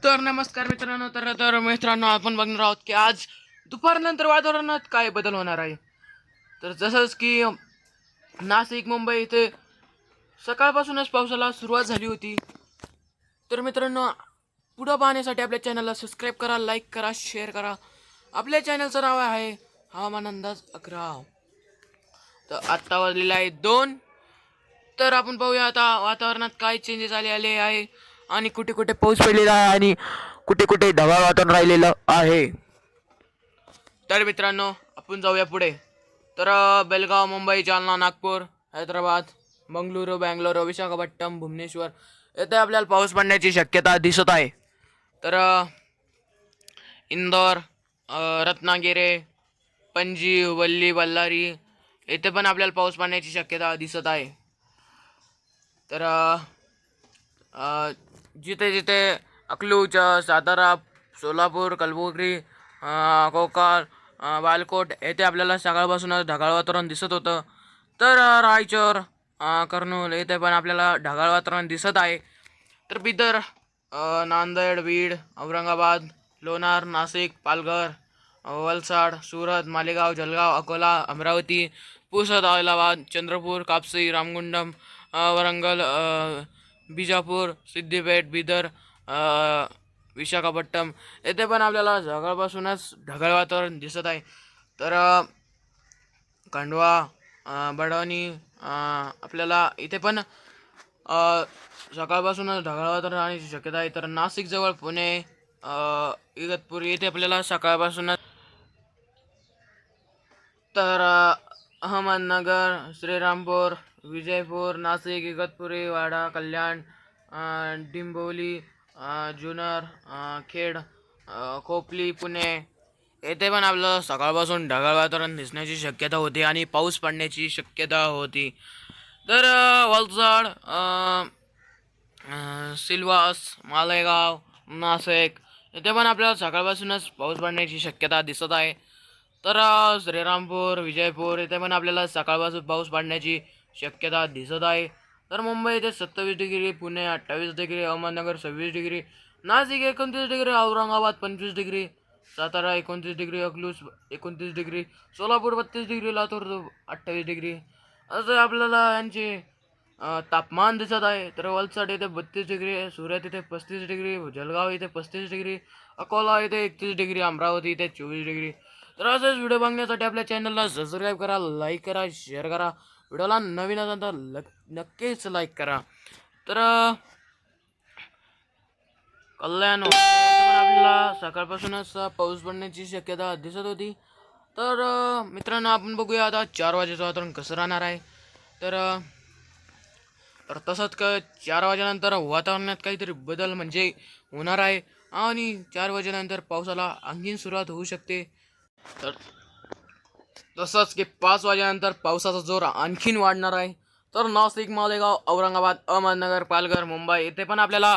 तर नमस्कार मित्रांनो. मित्रांनो, आपण बघणार आहोत की आज दुपारनंतर वातावरणात काय बदल होणार आहे. तर जसंच की नाशिक मुंबई इथे सकाळपासूनच पावसाला सुरुवात झाली होती. तर मित्रांनो, पुढं पाहण्यासाठी आपल्या चॅनलला सबस्क्राईब करा, लाईक करा, शेअर करा. आपल्या चॅनलचं नाव आहे हवामान अंदाज 11. तर आत्ता वाजलेला आहे 2. तर आपण पाहूया आता वातावरणात काय चेंजेस आले आहे आणि कुठे कुठे पाऊस पडलेला आहे आणि कुठे कुठे ढगाळ वातावरण राहिलेलं आहे. तर मित्रांनो, आपण जाऊया पुढे. तर बेलगाव, मुंबई, जालना, नागपूर, हैदराबाद, बंगळुरू, बँगलोर, विशाखापट्टणम, भुवनेश्वर येथे आपल्याला पाऊस पडण्याची शक्यता दिसत आहे. तर इंदोर, रत्नागिरी, पणजी, वल्ली, बल्लारी येथे पण आपल्याला पाऊस पडण्याची शक्यता दिसत आहे. तर जिथे जिथे अकलूज, सातारा, सोलापूर, कलबुर्गी, कोकण, बालकोट येथे आपल्याला सकाळपासूनच ढगाळ वातावरण दिसत होतं. तर रायचूर, कर्नूल येथे पण आपल्याला ढगाळ वातावरण दिसत आहे. तर बिदर, नांदेड, बीड, औरंगाबाद, लोणार, नाशिक, पालघर, वलसाड, सुरत, मालेगाव, जळगाव, अकोला, अमरावती, पुसद, औरंगाबाद, चंद्रपूर, कापसी, रामगुंडम, वरंगल, बिजापूर, सिद्दीपेठ, बिदर, विशाखापट्टणम येथे पण आपल्याला सकाळपासूनच ढगाळ वातावरण दिसत आहे. तर खंडवा, बडवणी आपल्याला इथे पण सकाळपासूनच ढगाळ वातावरण राहण्याची शक्यता आहे. तर नाशिकजवळ पुणे, इगतपुरी येथे आपल्याला सकाळपासूनच. तर अहमदनगर, श्रीरामपूर, विजयपूर, नाशिक, इगतपुरी, वाडा, कल्याण, डिंबोली, जुन्नर, खेड, खोपली, पुणे येथे पण आपल्याला सकाळपासून ढगाळ वातावरण दिसण्याची शक्यता होती आणि पाऊस पडण्याची शक्यता होती. तर वलसाड, सिल्वास, मालेगाव, नाशिक येथे पण आपल्याला सकाळपासूनच पाऊस पडण्याची शक्यता दिसत आहे. तर श्रीरामपूर, विजयपूर येथे पण आपल्याला सकाळपासून पाऊस पडण्याची शक्यता दिसत आहे. तर मुंबई येथे 27 degree, Pune 28 degree, Ahmednagar 26 degree, Nashik 29 degree, Aurangabad 25 degree, Satara 29 degree, Akluj 29 degree, Solapur 32 degree, Latur 28 degree असं आपल्याला यांचे तापमान दिसत आहे. तर वलसाड येथे 32 डिग्री, सुरत येथे 35 डिग्री, जळगाव येथे 35 डिग्री, अकोला येथे 31 डिग्री, अमरावती येथे 24 डिग्री. तर असेच व्हिडिओ बघण्यासाठी आपल्या चॅनलला सबस्क्राईब करा, लाईक करा, शेअर करा. व्हिडिओला नवीन असाल तर नक्कीच लाईक करा. तर कल्याण आपल्याला सकाळपासूनच पाऊस पडण्याची शक्यता दिसत होती. तर मित्रांनो, आपण बघूया आता 4 वाजेचं वातावरण कसं राहणार आहे. तर तर तसंच 4 वाजेनंतर वातावरणात काहीतरी बदल म्हणजे होणार आहे आणि 4 वाजेनंतर पावसाला आणखीन सुरुवात होऊ शकते. तर तसंच की 5 वाजेनंतर पावसाचा जोर आणखीन वाढणार आहे. तर नाशिक, मालेगाव, औरंगाबाद, अहमदनगर, पालघर, मुंबई येथे पण आपल्याला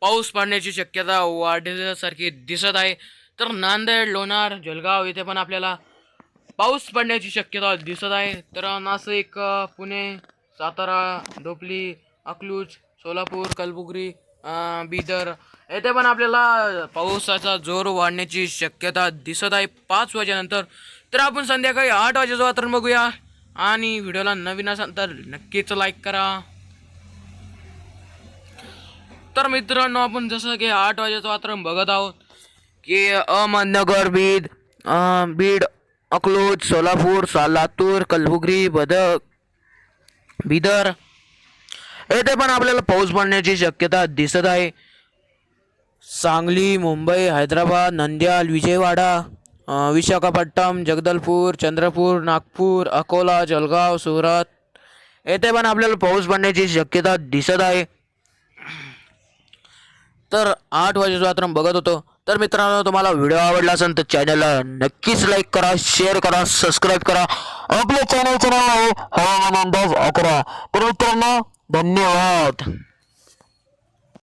पाऊस पडण्याची शक्यता वाढल्यासारखी दिसत आहे. तर नांदेड, लोणार, जळगाव येथे पण आपल्याला पाऊस पडण्याची शक्यता दिसत आहे. तर नाशिक, पुणे, सातारा, डोपली, अकलूज, सोलापूर, कलबुर्गी, बिदर येथे पण आपल्याला पावसाचा जोर वाढण्याची शक्यता दिसत आहे 5 वाजेनंतर. तर आपण संध्याकाळी 8 वाजेचं वातावरण बघूया आणि व्हिडिओला नवीन असाल तर नक्कीच लाईक करा. तर मित्रांनो, आपण जसं की 8 वाजेचं वातावरण बघत आहोत की अहमदनगर, बीड, अकलूज, सोलापूर, लातूर, कलबुर्गी, बिदर येथे पण आपल्याला पाऊस पडण्याची शक्यता दिसत आहे. सांगली, मुंबई, हैदराबाद, नंद्याल, विजयवाडा, विशाखापट्टणम, जगदलपूर, चंद्रपूर, नागपूर, अकोला, जळगाव, सुरत येथे पण आपल्याला पाऊस पडण्याची शक्यता दिसत आहे. तर 8 वाजेचं वातावरण बघत होतो. तर मित्रांनो, तुम्हाला व्हिडिओ आवडला असेल तर चॅनलला नक्कीच लाईक करा, शेअर करा, सबस्क्राईब करा. आपल्या चॅनलचं नाव आहे हवामान अंदाज 11. तर मित्रांनो, धन्यवाद.